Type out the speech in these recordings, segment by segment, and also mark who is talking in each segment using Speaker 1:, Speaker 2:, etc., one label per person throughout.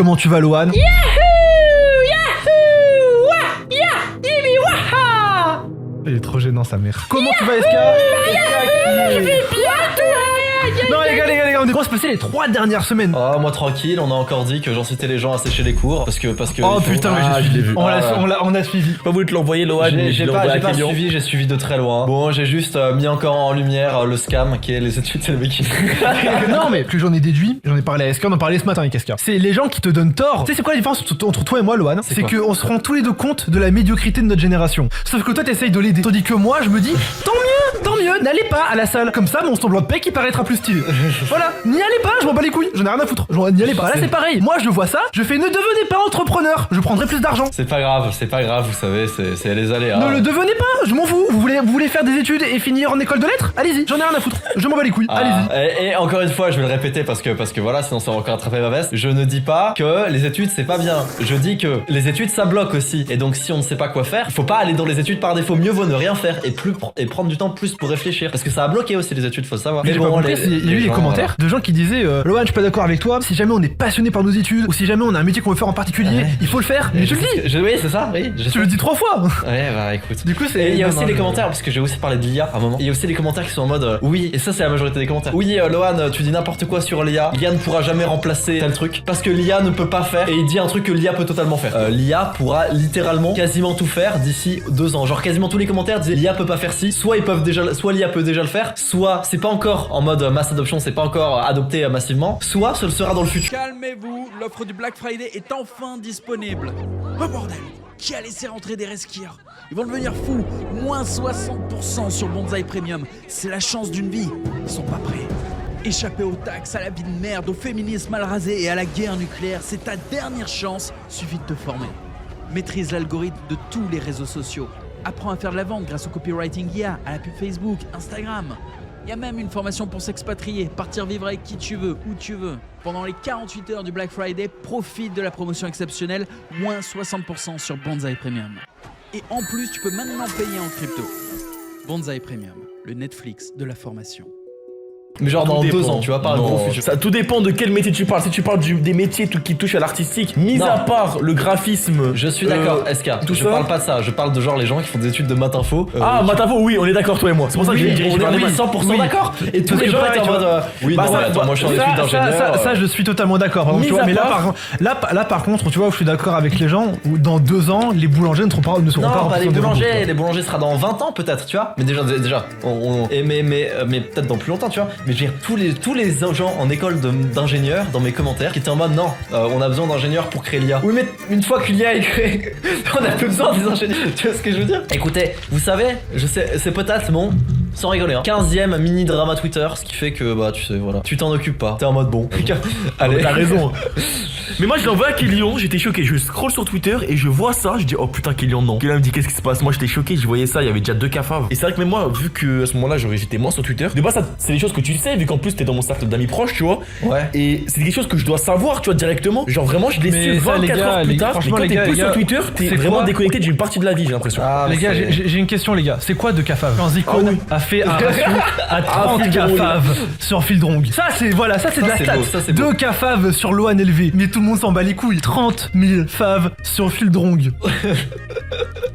Speaker 1: Comment tu vas, Lohan? Il est trop gênant, sa mère. Comment tu vas, SK? Non, les gars, on est quoi se passer les 3 dernières semaines?
Speaker 2: Oh, moi tranquille, on a encore dit que j'incitais les gens à sécher les cours parce que.
Speaker 1: Oh putain, mais j'ai suivi. On a suivi.
Speaker 3: Pas voulu te l'envoyer, Lohan.
Speaker 2: J'ai pas suivi, j'ai suivi de très loin. Bon, j'ai juste mis encore en lumière le scam qui est les études télémécaniques.
Speaker 1: Non, mais plus j'en ai déduit, j'en ai parlé à SK, on en parlait ce matin avec SK. C'est les gens qui te donnent tort. Tu sais, c'est quoi la différence entre toi et moi, Lohan? C'est qu'on se rend tous les deux compte de la médiocrité de notre génération. Sauf que toi, t'essayes de l'aider. Tandis que moi, je me dis, tant mieux, n'allez pas à la salle. Comme ça, mon semblant de paix qui paraîtra plus stylé. Voilà, n'y allez pas, je m'en bats les couilles, j'en ai rien à foutre. N'y allez pas. Là, c'est pareil. Moi, je vois ça, je fais ne devenez pas entrepreneur, je prendrai plus d'argent.
Speaker 2: C'est pas grave, vous savez, c'est les aléas.
Speaker 1: Ne le devenez pas, je m'en fous. Vous voulez faire des études et finir en école de lettres? Allez-y, j'en ai rien à foutre. Je m'en bats les couilles, allez-y.
Speaker 2: Et encore une fois, je vais le répéter parce que voilà, sinon ça va encore attraper ma veste. Je ne dis pas que les études c'est pas bien. Je dis que les études ça bloque aussi. Et donc si on ne sait pas quoi faire, il faut pas aller dans les études par défaut. Mieux vaut ne rien faire et prendre du temps plus pour réfléchir. Parce que ça a bloqué aussi les études, faut le savoir.
Speaker 1: Mais bon, il y a eu des commentaires de gens qui disaient Lohan, je suis pas d'accord avec toi. Si jamais on est passionné par nos études ou si jamais on a un métier qu'on veut faire en particulier, il faut le faire. Mais tu le dis.
Speaker 2: Oui, c'est ça. Oui,
Speaker 1: tu le dis 3 fois.
Speaker 2: Ouais, bah écoute.
Speaker 1: Du coup, c'est.
Speaker 2: Et il y a aussi les commentaires parce que j'ai aussi parlé de l'IA à un moment. Il y a aussi les commentaires qui sont en mode oui, et ça c'est la majorité des commentaires. Oui, Lohan, tu dis n'importe quoi sur l'IA. L'IA ne pourra jamais remplacer tel truc parce que l'IA ne peut pas faire. Et il dit un truc que l'IA peut totalement faire. L'IA pourra littéralement quasiment tout faire d'ici 2 ans. Genre quasiment tous les commentaires disaient l'IA peut pas faire ci. Soit l'IA peut déjà le faire, soit c'est pas encore en mode mass adoption, c'est pas encore adopté massivement, soit ce le sera dans le futur.
Speaker 4: Calmez-vous, l'offre du Black Friday est enfin disponible. Oh bordel, qui a laissé rentrer des resquiers? Ils vont devenir fous. Moins 60% sur Bonsaï Premium. C'est la chance d'une vie. Ils sont pas prêts. Échapper aux taxes, à la vie de merde, au féminisme mal rasé et à la guerre nucléaire, c'est ta dernière chance. Suffit de te former. Maîtrise l'algorithme de tous les réseaux sociaux. Apprends à faire de la vente grâce au copywriting IA, à la pub Facebook, Instagram. Il y a même une formation pour s'expatrier, partir vivre avec qui tu veux, où tu veux. Pendant les 48 heures du Black Friday, profite de la promotion exceptionnelle, moins 60% sur Bonsaï Premium. Et en plus, tu peux maintenant payer en crypto. Bonsaï Premium, le Netflix de la formation.
Speaker 2: Mais genre dans 2 ans, tu vois, pas un gros futur.
Speaker 3: Ça tout dépend de quel métier tu parles. Si tu parles des métiers qui touchent à l'artistique, mis à part le graphisme.
Speaker 2: Je suis d'accord, SK. Je parle pas de ça. Je parle de genre les gens qui font des études de maths-info.
Speaker 3: Maths-info, oui, on est d'accord, toi et moi. C'est pour ça que je vais diriger vers les maths.
Speaker 2: 100% d'accord. Et tous les gens étaient en mode. Oui, non, attends, moi je suis en études d'ingénieur.
Speaker 1: Ça, je suis totalement d'accord. Mais là, par contre, tu vois où je suis d'accord avec les gens, où dans 2 ans, les boulangers ne seront pas.
Speaker 2: Non, pas les boulangers. Les boulangers sera dans 20 ans peut-être, tu vois. Mais déjà, mais peut-être dans plus longtemps, tu vois. Mais je veux dire, tous les gens en école d'ingénieurs dans mes commentaires qui étaient en mode non, on a besoin d'ingénieurs pour créer l'IA. Oui, mais une fois que l'IA est créée, on a plus besoin des ingénieurs. Tu vois ce que je veux dire? Écoutez, vous savez, je sais, c'est peut-être bon, sans rigoler, 15e mini drama Twitter, ce qui fait que bah tu sais, voilà, tu t'en occupes pas, t'es en mode bon.
Speaker 3: Allez, t'as raison. Mais moi je l'envoie à Kélian, j'étais choqué, je scroll sur Twitter et je vois ça, je dis oh putain Kélian non. Kélian me dit qu'est-ce qui se passe? Moi j'étais choqué, je voyais ça, il y avait déjà 2 cafaves. Et c'est vrai que même moi, vu que à ce moment-là j'étais moins sur Twitter, de base c'est des choses que tu sais, vu qu'en plus t'es dans mon cercle d'amis proches, tu vois.
Speaker 2: Ouais.
Speaker 3: Et c'est quelque chose que je dois savoir, tu vois, directement. Genre vraiment je l'ai su 24 heures plus tard. Et quand t'es plus sur Twitter, t'es vraiment déconnecté d'une partie de la vie, j'ai l'impression.
Speaker 1: Les gars, j'ai une question les gars, c'est quoi 2 cafaves? Quand Zikon a fait un ratio à 30 cafaves sur Fildrong. Ça c'est de la stat. 2 cafaves sur Lohan LV. Mais tout le monde s'en bat les couilles. 30 000 faves sur Fildrong.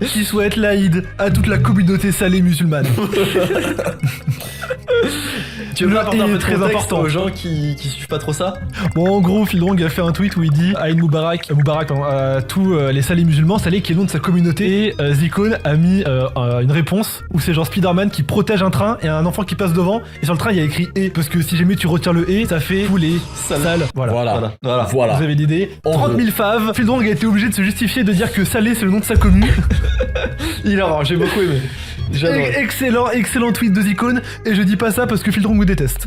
Speaker 1: Qui souhaite l'Aïd à toute la communauté salée musulmane.
Speaker 2: Tu veux apporter un peu très important aux gens qui suivent pas trop ça?
Speaker 1: Bon, en gros, Fildrong a fait un tweet où il dit Aïd Moubarak à tous les salés musulmans, salés qui est le nom de sa communauté. Et Zikon a mis une réponse où c'est genre Spider-Man qui protège un train et un enfant qui passe devant. Et sur le train, il y a écrit et. Parce que si jamais tu retires le et, ça fait tous les salles. Voilà. Vous avez l'idée. 30 000 faves. Fildrong a été obligé de se justifier de dire que salé c'est le nom de sa commune.
Speaker 2: Il a j'ai beaucoup aimé.
Speaker 1: Excellent tweet de Zikon. Et je dis pas ça parce que Fildrong vous déteste.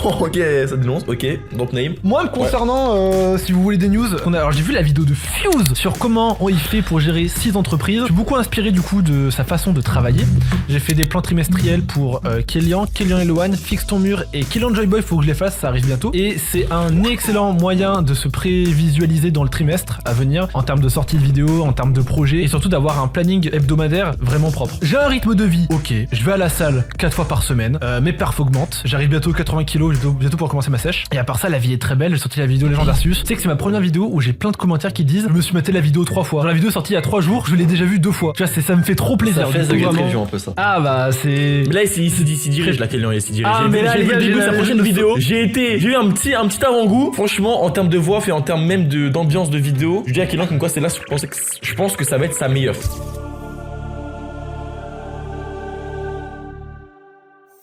Speaker 3: Ok, ça dénonce, ok, donc name.
Speaker 1: Moi, me concernant, si vous voulez des news, alors j'ai vu la vidéo de Fuse sur comment il fait pour gérer 6 entreprises. Je suis beaucoup inspiré du coup de sa façon de travailler. J'ai fait des plans trimestriels pour Kélian et Lohan, Fixe ton mur et Kélian Joyboy, faut que je les fasse, ça arrive bientôt. Et c'est un excellent moyen de se prévisualiser dans le trimestre à venir en termes de sortie de vidéo, en termes de projet et surtout d'avoir un planning hebdomadaire vraiment propre. J'ai un rythme rythme de vie, ok, je vais à la salle 4 fois par semaine, mes perfs augmentent, j'arrive bientôt aux 80 kilos, bientôt pour commencer ma sèche. Et à part ça, la vie est très belle, j'ai sorti la vidéo Legend Arceus. Tu sais que c'est ma première vidéo où j'ai plein de commentaires qui disent je me suis maté la vidéo 3 fois. Genre, la vidéo est sortie il y a 3 jours, je l'ai déjà vue 2 fois. Tu vois, ça me fait trop plaisir.
Speaker 2: Ça fait The Get Review un peu ça.
Speaker 1: Ah bah c'est...
Speaker 3: Mais là, il s'y dirige, là, Kélian, il s'y dirige.
Speaker 1: Ah, mais là,
Speaker 3: j'ai
Speaker 1: les
Speaker 3: vu
Speaker 1: gars,
Speaker 3: le début de sa prochaine vidéo. J'ai eu un petit avant-goût. Franchement, en termes de voix, et en termes même d'ambiance de vidéo, je dis à Kélian comme quoi c'est là, je pense que ça va être sa meilleure.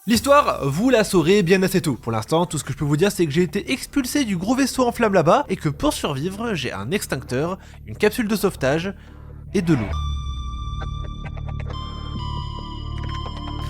Speaker 5: L'histoire, vous la saurez bien assez tôt. Pour l'instant, tout ce que je peux vous dire, c'est que j'ai été expulsé du gros vaisseau en flammes là-bas et que pour survivre, j'ai un extincteur, une capsule de sauvetage et de l'eau.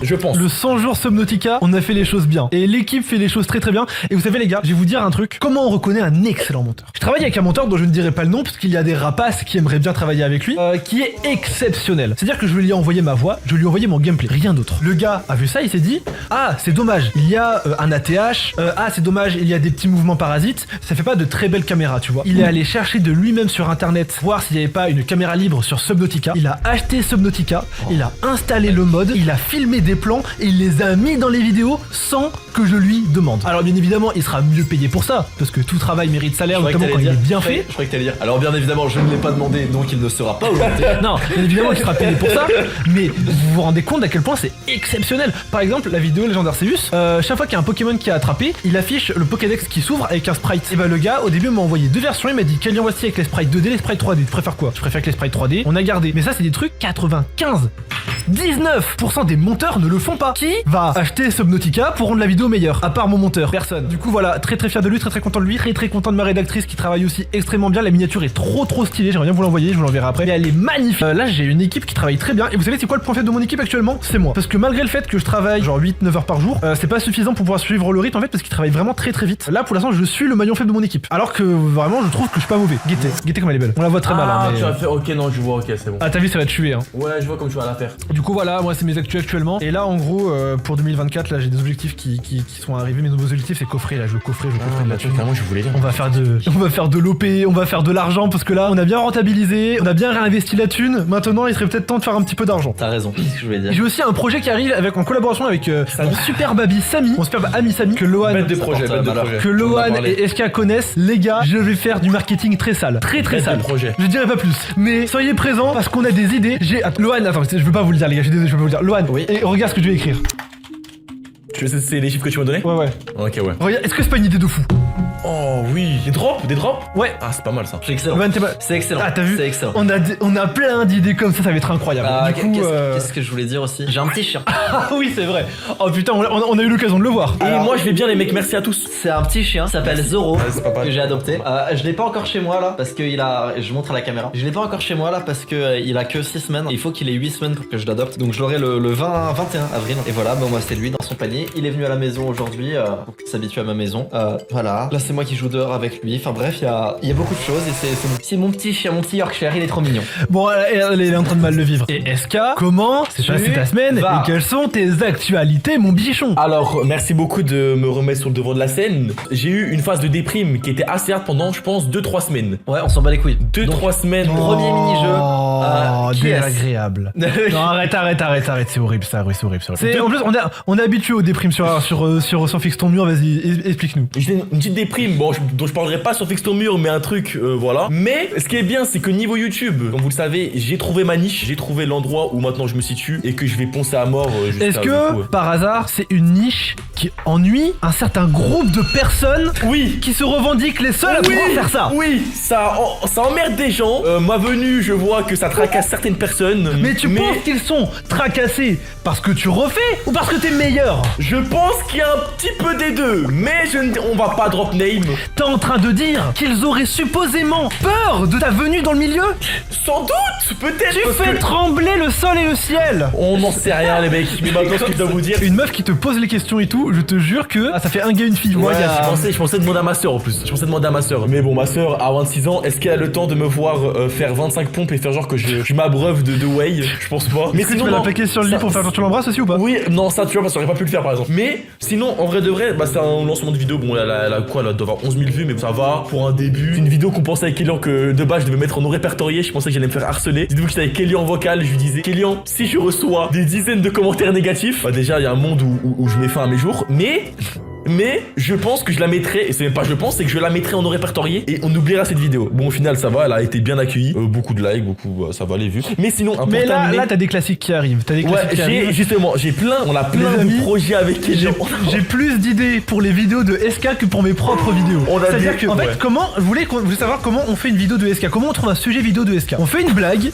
Speaker 3: Je pense.
Speaker 1: Le 100 jours Subnautica, on a fait les choses bien. Et l'équipe fait les choses très très bien. Et vous savez les gars, je vais vous dire un truc. Comment on reconnaît un excellent monteur? Je travaille avec un monteur dont je ne dirai pas le nom parce qu'il y a des rapaces qui aimeraient bien travailler avec lui, qui est exceptionnel. C'est-à-dire que je lui ai envoyé ma voix, je lui ai envoyé mon gameplay, rien d'autre. Le gars a vu ça, il s'est dit ah c'est dommage, il y a un ATH, ah c'est dommage, il y a des petits mouvements parasites, ça fait pas de très belles caméras, tu vois. Il est allé chercher de lui-même sur internet, voir s'il n'y avait pas une caméra libre sur Subnautica. Il a acheté Subnautica, il a installé le mode, il a filmé des plans et il les a mis dans les vidéos sans que je lui demande. Alors bien évidemment, il sera mieux payé pour ça, parce que tout travail mérite salaire, notamment quand il est bien fait.
Speaker 2: Je croyais que t'allais dire. Alors bien évidemment, je ne l'ai pas demandé, donc il ne sera pas augmenté.
Speaker 1: Non, bien évidemment, il sera payé pour ça, mais vous vous rendez compte à quel point c'est exceptionnel. Par exemple, la vidéo Legend Arceus, chaque fois qu'il y a un Pokémon qui est attrapé, il affiche le Pokédex qui s'ouvre avec un sprite. Et bah le gars, au début, m'a envoyé 2 versions, il m'a dit Kélian, voici avec les sprites 2D, les sprites 3D. Tu préfères quoi? Je préfère que les sprites 3D. On a gardé. Mais ça, c'est des trucs 19% des monteurs ne le font pas. Qui va acheter Subnautica pour rendre la vidéo meilleure? À part mon monteur, personne. Du coup voilà, très très fier de lui, très très content de lui, très très content de ma rédactrice qui travaille aussi extrêmement bien. La miniature est trop stylée, j'aimerais bien vous l'envoyer, je vous l'enverrai après. Mais elle est magnifique. Là j'ai une équipe qui travaille très bien. Et vous savez c'est quoi le point faible de mon équipe actuellement? C'est moi. Parce que malgré le fait que je travaille genre 8-9 heures par jour, c'est pas suffisant pour pouvoir suivre le rythme en fait parce qu'il travaille vraiment très très vite. Là pour l'instant je suis le maillon faible de mon équipe. Alors que vraiment je trouve que je suis pas mauvais. Guettez comme elle est belle. On la voit très mal hein, mais...
Speaker 3: tu vas faire, ok non je vois, ok c'est bon.
Speaker 1: Ah t'as vu ça va te tuer hein.
Speaker 3: Ouais je vois comme tu vas la faire.
Speaker 1: Du coup voilà, moi c'est mes actus actuellement. Et là en gros pour 2024 là j'ai des objectifs qui sont arrivés. Mes nouveaux objectifs c'est coffrer là, je veux coffrer de la thune.
Speaker 3: Moi je voulais dire.
Speaker 1: On va faire de l'OP, on va faire de l'argent parce que là on a bien rentabilisé, on a bien réinvesti la thune. Maintenant il serait peut-être temps de faire un petit peu d'argent.
Speaker 2: T'as raison, c'est ce que je voulais dire.
Speaker 1: J'ai aussi un projet qui arrive en collaboration avec mon superbe ami Samy, que Lohan, que Lohan et SK connaissent. Les gars, je vais faire du marketing très sale, très sale. Je dirais pas plus, mais soyez présents parce qu'on a des idées. Lohan, attends, je veux pas vous le dire les gars, je suis désolé, je peux pas vous le dire. Lohan,
Speaker 2: oui.
Speaker 1: Et regarde ce que je vais écrire.
Speaker 3: Tu sais c'est les chiffres que tu m'as donné?
Speaker 1: Ouais.
Speaker 3: Ok ouais.
Speaker 1: Regarde, est-ce que c'est pas une idée de fou?
Speaker 3: Oh oui. Des drops?
Speaker 1: Ouais.
Speaker 3: Ah c'est pas mal ça.
Speaker 2: C'est excellent. C'est excellent.
Speaker 1: Ah t'as vu?
Speaker 2: C'est excellent.
Speaker 1: On a plein d'idées comme ça va être incroyable. Du coup,
Speaker 2: qu'est-ce que je voulais dire aussi? J'ai un petit chien.
Speaker 1: Ah oui c'est vrai. Oh putain, on a eu l'occasion de le voir.
Speaker 3: Et moi je vais bien les mecs, merci à tous.
Speaker 2: C'est un petit chien, s'appelle Zoro,
Speaker 3: c'est pas pareil.
Speaker 2: que j'ai adopté. Je l'ai pas encore chez moi là, parce que je montre à la caméra. Je l'ai pas encore chez moi là, parce que il a que 6 semaines. Il faut qu'il ait 8 semaines pour que je l'adopte. Donc je l'aurai le 21 avril. Et voilà, bon moi c'est lui dans son panier. Il est venu à la maison aujourd'hui, pour s'habituer à ma maison. Voilà, là c'est moi qui joue dehors avec lui. Enfin bref, il y a beaucoup de choses et c'est mon petit chien, mon petit Yorkshire, il est trop mignon.
Speaker 1: Bon, elle est en train de mal le vivre. Et SK, comment s'est passée ta semaine et quelles sont tes actualités, mon bichon?
Speaker 3: Alors, merci beaucoup de me remettre sur le devant de la scène. J'ai eu une phase de déprime qui était assez hard pendant, je pense, 2-3 semaines.
Speaker 2: Ouais, on s'en bat les couilles.
Speaker 3: 2-3 semaines.
Speaker 2: Premier mini-jeu.
Speaker 1: Oh, désagréable. Non, arrête, c'est horrible ça, oui, c'est horrible. En plus, on est habitué aux déprimes sur Fixe ton mur, vas-y, explique-nous.
Speaker 3: J'ai une petite déprime, bon, dont je parlerai pas sur Fixe ton mur, mais un truc, voilà. Mais ce qui est bien, c'est que niveau YouTube, comme vous le savez, j'ai trouvé ma niche, j'ai trouvé l'endroit où maintenant je me situe et que je vais poncer à mort.
Speaker 1: Est-ce que, par hasard, c'est une niche qui ennuie un certain groupe de personnes qui se revendiquent les seuls à pouvoir faire ça?
Speaker 3: Oui, ça emmerde des gens. Ma venue, je vois que ça tracasse certaines personnes.
Speaker 1: Mais tu penses qu'ils sont tracassés parce que tu refais ou parce que t'es meilleur?
Speaker 3: Je pense qu'il y a un petit peu des deux, mais on va pas drop name.
Speaker 1: T'es en train de dire qu'ils auraient supposément peur de ta venue dans le milieu?
Speaker 3: Sans doute, peut-être.
Speaker 1: Tu fais trembler le sol et le ciel.
Speaker 3: On n'en sait rien les mecs, mais maintenant ce que je dois vous dire.
Speaker 1: Une meuf qui te pose les questions et tout, je te jure que ça fait un gars une fille.
Speaker 3: Ouais, je pensais demander à ma soeur en plus. Je pensais demander à ma soeur. Mais bon, ma soeur à 26 ans, est-ce qu'elle a le temps de me voir faire 25 pompes et faire genre que je m'abreuve de whey? Je pense pas.
Speaker 1: Mais sinon, tu peux la plaquer sur le lit pour faire genre tu l'embrasses aussi ou pas?
Speaker 3: Oui, non, ça tu vois, parce que j'aurais pas pu le faire par exemple. Mais sinon, en vrai de vrai, bah c'est un lancement de vidéo. Bon, elle a quoi là, doit avoir 11 000 vues, mais ça va pour un début. C'est une vidéo qu'on pensait avec Kélian que de base je devais mettre en non répertorié. Je pensais que j'allais me faire harceler. Dites-vous que j'étais avec Kélian en vocal. Je lui disais, Kélian, si je reçois des dizaines de commentaires négatifs, bah déjà il y a un monde où je mets fin à mes jours, mais je pense que je la mettrai, et c'est même pas je pense, c'est que je la mettrai en non répertorié et on oubliera cette vidéo. Bon, au final, ça va, elle a été bien accueillie. Beaucoup de likes, ça va les vues. Mais sinon,
Speaker 1: mais là, t'as des classiques qui arrivent.
Speaker 3: Justement, on a plein de projets avec Kélian.
Speaker 1: J'ai plus d'idées pour les vidéos de SK que pour mes propres vidéos. C'est-à-dire que, en fait, je voulais savoir comment on fait une vidéo de SK. Comment on trouve un sujet vidéo de SK. On fait une blague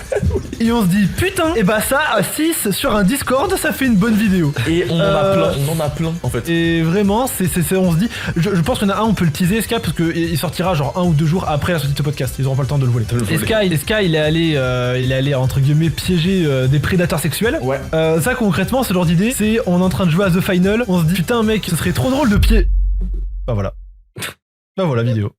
Speaker 1: et on se dit, putain, et bah ça, à 6 sur un Discord, ça fait une bonne vidéo.
Speaker 3: Et on en a plein, en fait.
Speaker 1: Et vraiment, on se dit, je pense qu'il y en a un, on peut le teaser SK parce qu'il sortira genre 1 ou 2 jours après la sortie de ce podcast. Ils auront pas le temps de le voler. SK, il est allé entre guillemets piéger des prédateurs sexuels.
Speaker 3: Ouais.
Speaker 1: Ça concrètement, ce genre d'idée, c'est on est en train de jouer à The Final, on se dit putain mec, ce serait trop drôle de pied. Bah voilà vidéo.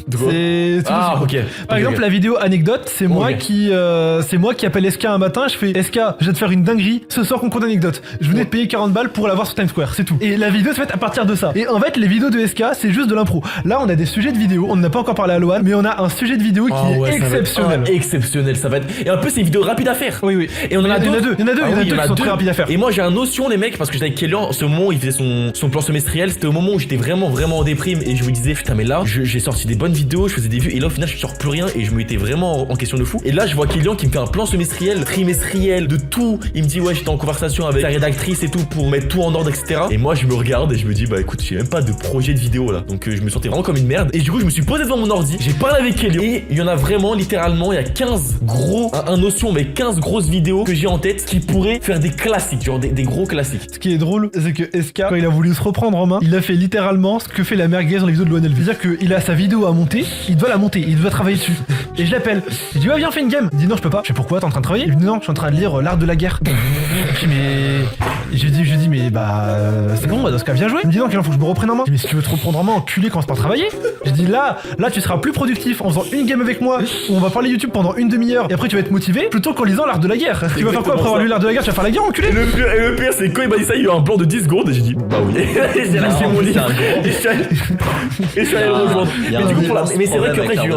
Speaker 1: C'est
Speaker 3: ok.
Speaker 1: Par exemple, la vidéo anecdote, c'est moi qui appelle SK un matin, je fais SK, je vais te faire une dinguerie, ce soir concours d'anecdote. Je venais de payer 40 balles pour l'avoir sur Times Square, c'est tout. Et la vidéo se fait à partir de ça. Et en fait, les vidéos de SK, c'est juste de l'impro. Là, on a des sujets de vidéo, on n'a pas encore parlé à Loan, mais on a un sujet de vidéo qui est exceptionnel.
Speaker 3: Exceptionnel, ça va être. Et en plus, c'est une vidéo rapide à faire.
Speaker 1: Oui.
Speaker 3: Et on en a deux.
Speaker 1: Il y en a deux qui sont très rapides à faire.
Speaker 3: Et moi, j'ai un notion, les mecs, parce que j'étais avec Kélian, ce moment où il faisait son plan semestriel, c'était au moment où j'étais vraiment en déprime et je me disais, putain, mais là, j'ai sorti des bonnes vidéos, je faisais des vues. Et là au final je sors plus rien et je me mettais vraiment en question de fou. Et là je vois Kélian qui me fait un plan semestriel, trimestriel, de tout. Il me dit ouais j'étais en conversation avec la rédactrice et tout pour mettre tout en ordre etc. Et moi je me regarde et je me dis bah écoute j'ai même pas de projet de vidéo là. Donc je me sentais vraiment comme une merde. Et du coup je me suis posé devant mon ordi, j'ai parlé avec Kélian et il y en a vraiment littéralement il y a 15 gros, un notion mais 15 grosses vidéos que j'ai en tête qui pourraient faire des classiques, genre des gros classiques.
Speaker 1: Ce qui est drôle c'est que SK quand il a voulu se reprendre en main, il a fait littéralement ce que fait la merguez dans les vidéos de Loan. C'est-à-dire qu'il a sa vidéo à monter, il doit la monter, il doit travailler dessus. Et je l'appelle. Je dis ouais viens on fait une game. Il dit non je peux pas. Je sais pourquoi, t'es en train de travailler? Il me dit non je suis en train de lire l'art de la guerre. Je dis mais je dis mais bah c'est bon dans ce cas viens jouer. Il me dit non qu'il faut que je me reprenne en main. Je dis mais si tu veux te reprendre en main enculé commence par travailler. Je dis là tu seras plus productif en faisant une game avec moi où on va parler YouTube pendant une demi-heure et après tu vas être motivé plutôt qu'en lisant l'art de la guerre. Tu vas faire quoi après avoir lu l'art de la guerre? Tu vas faire la guerre enculé.
Speaker 3: Et le pire c'est quand il m'a dit ça il y a eu un plan de 10 secondes et j'ai dit bah oui. J'ai lâché mon livre et je suis allé le rejoindre. Mais c'est vrai qu'après j'ai eu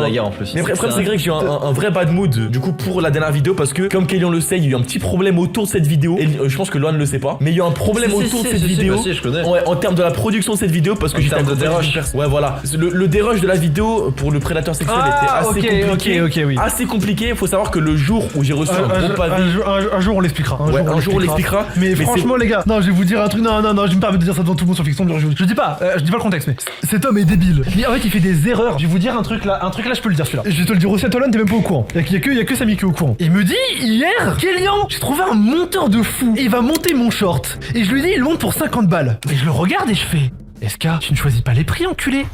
Speaker 3: c'est vrai que j'ai eu un vrai bad mood du coup pour la dernière vidéo parce que comme Kélian le sait il y a eu un petit problème autour de cette vidéo et je pense que Loan ne le sait pas mais il y a eu un problème autour de cette vidéo en termes de la production de cette vidéo parce que j'étais en dérush. Ouais voilà le dérush de la vidéo pour le prédateur sexuel était assez compliqué.
Speaker 1: Oui.
Speaker 3: Assez compliqué. Faut savoir que le jour où j'ai reçu un gros pavé
Speaker 1: un jour on l'expliquera.
Speaker 3: Un jour on l'expliquera.
Speaker 1: Mais franchement les gars, non je vais vous dire un truc, non je me permets de dire ça devant tout le monde sur Fiction. Je dis pas le contexte mais cet homme est débile. Mais en fait il fait des erreurs. Je vais vous dire un truc là je peux le dire celui-là. Je vais te le dire aussi à Tolan, t'es même pas au courant. Il y a que Samy qui est au courant. Il me dit hier, Kélian, j'ai trouvé un monteur de fou. Et il va monter mon short. Et je lui dis il monte pour 50 balles. Et je le regarde et je fais SK, tu ne choisis pas les prix, enculé.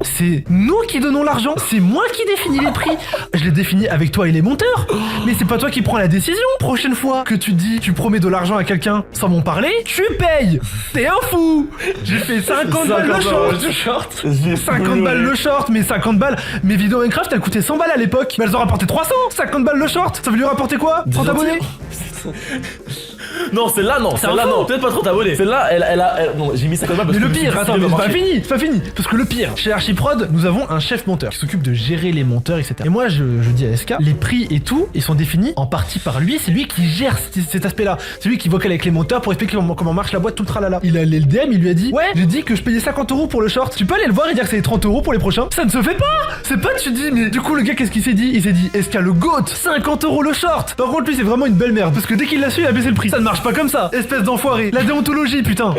Speaker 1: C'est nous qui donnons l'argent. C'est moi qui définis les prix. Je les définis avec toi et les monteurs. Mais c'est pas toi qui prends la décision. Prochaine fois que tu dis, tu promets de l'argent à quelqu'un sans m'en parler, tu payes. T'es un fou. J'ai fait 50 balles le short. 50 balles le short, mais 50 balles. Mes vidéos Minecraft, elles coûtaient 100 balles à l'époque. Mais elles ont rapporté 300. 50 balles le short. Ça veut lui rapporter quoi? 30 abonnés?
Speaker 3: Non, celle-là non. Peut-être pas 30 abonnés. Celle-là, non, j'ai mis 50 balles parce
Speaker 1: mais
Speaker 3: que
Speaker 1: le pire, attends, mais c'est pas fini. Parce que le pire, chez Archiprod, nous avons un chef monteur qui s'occupe de gérer les monteurs, etc. Et moi, je dis à SK, les prix et tout, ils sont définis en partie par lui. C'est lui qui gère cet aspect-là. C'est lui qui vocale avec les monteurs pour expliquer comment marche la boîte, tout le tralala. Il a allé le DM, il lui a dit, ouais, j'ai dit que je payais 50 € pour le short. Tu peux aller le voir et dire que c'est 30 € pour les prochains? Ça ne se fait pas. C'est pas, tu dis, mais du coup, le gars, qu'est-ce qu'il s'est dit? Il s'est dit, SK le GOAT, 50 € le short. Par contre, lui, c'est vraiment une belle merde. Parce que dès qu'il l'a su, il a baissé le prix. Ça ne marche pas comme ça. Espèce d'enfoiré. La déontologie, putain.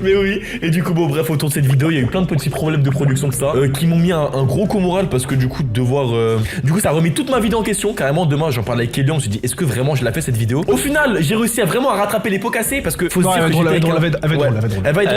Speaker 3: Mais oui. Et du coup, bon, bref, autour de cette vidéo, il y a eu plein de petits problèmes de production de ça qui m'ont mis un gros coup moral parce que du coup, du coup, ça a remis toute ma vidéo en question. Carrément, demain, j'en parlais avec Kélian, je me suis dit, est-ce que vraiment je l'ai fait cette vidéo? Au final, j'ai réussi à vraiment rattraper les pots cassés parce que faut se dire que elle va être drôle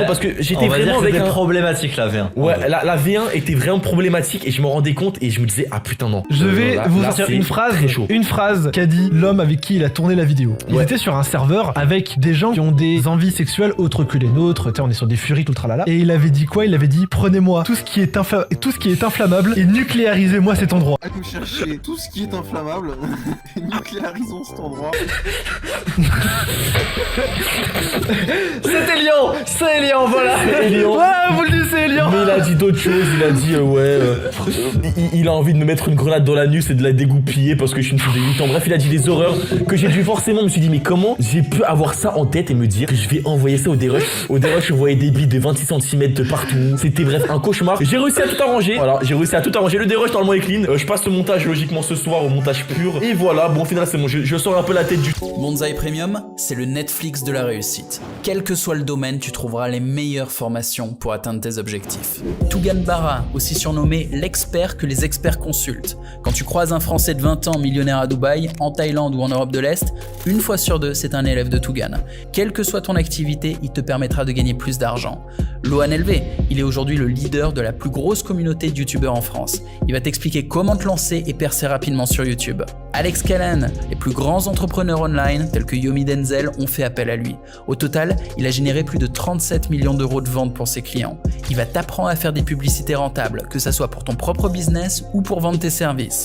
Speaker 3: parce que j'étais vraiment avec
Speaker 2: problématique la V1.
Speaker 3: Ouais, la V1 était vraiment problématique et je me rendais compte et je me disais, ah putain, non.
Speaker 1: Je vais vous sortir une phrase qu'a dit l'homme avec qui il a tourné la vidéo. Ils étaient sur un serveur serveur avec des gens qui ont des envies sexuelles autres que les nôtres. Tu sais, on est sur des furies, tout le tralala. Et il avait dit quoi? Il avait dit prenez-moi tout ce qui est inflammable et nucléarisez-moi cet endroit.
Speaker 6: À nous chercher tout ce qui est inflammable et nucléarisons cet endroit.
Speaker 2: C'est Elian, voilà.
Speaker 3: Elian.
Speaker 1: Ouais, vous le dites, c'est Elian.
Speaker 3: Mais il a dit d'autres choses, il a dit il a envie de me mettre une grenade dans l'anus et de la dégoupiller parce que je suis une fille de 8 ans. Bref, il a dit des horreurs que j'ai dû forcément me suis dit mais comment j'ai pu avoir ça en tête et me dire que je vais envoyer ça au D-Rush. Au D-Rush, je voyais des bites de 26 cm de partout. C'était bref un cauchemar. J'ai réussi à tout arranger. Voilà, j'ai réussi à tout arranger. Le D-Rush normalement est clean. Je passe le montage logiquement ce soir au montage pur. Et voilà, bon au final c'est bon. Je sors un peu la tête du...
Speaker 7: Bonsaï Premium, c'est le Netflix de la réussite. Quel que soit le domaine, tu trouveras les meilleures formations pour atteindre tes objectifs. Tougan Barra, aussi surnommé l'expert que les experts consultent. Quand tu croises un Français de 20 ans millionnaire à Dubaï, en Thaïlande ou en Europe de l'Est, une fois sur deux, c'est un élève de Tougan. Quelle que soit ton activité, il te permettra de gagner plus d'argent. Lohan LV, il est aujourd'hui le leader de la plus grosse communauté de youtubeurs en France. Il va t'expliquer comment te lancer et percer rapidement sur YouTube. Alex Callan, les plus grands entrepreneurs online, tels que Yomi Denzel, ont fait appel à lui. Au total, il a généré plus de 37 millions d'euros de ventes pour ses clients. Il va t'apprendre à faire des publicités rentables, que ça soit pour ton propre business ou pour vendre tes services.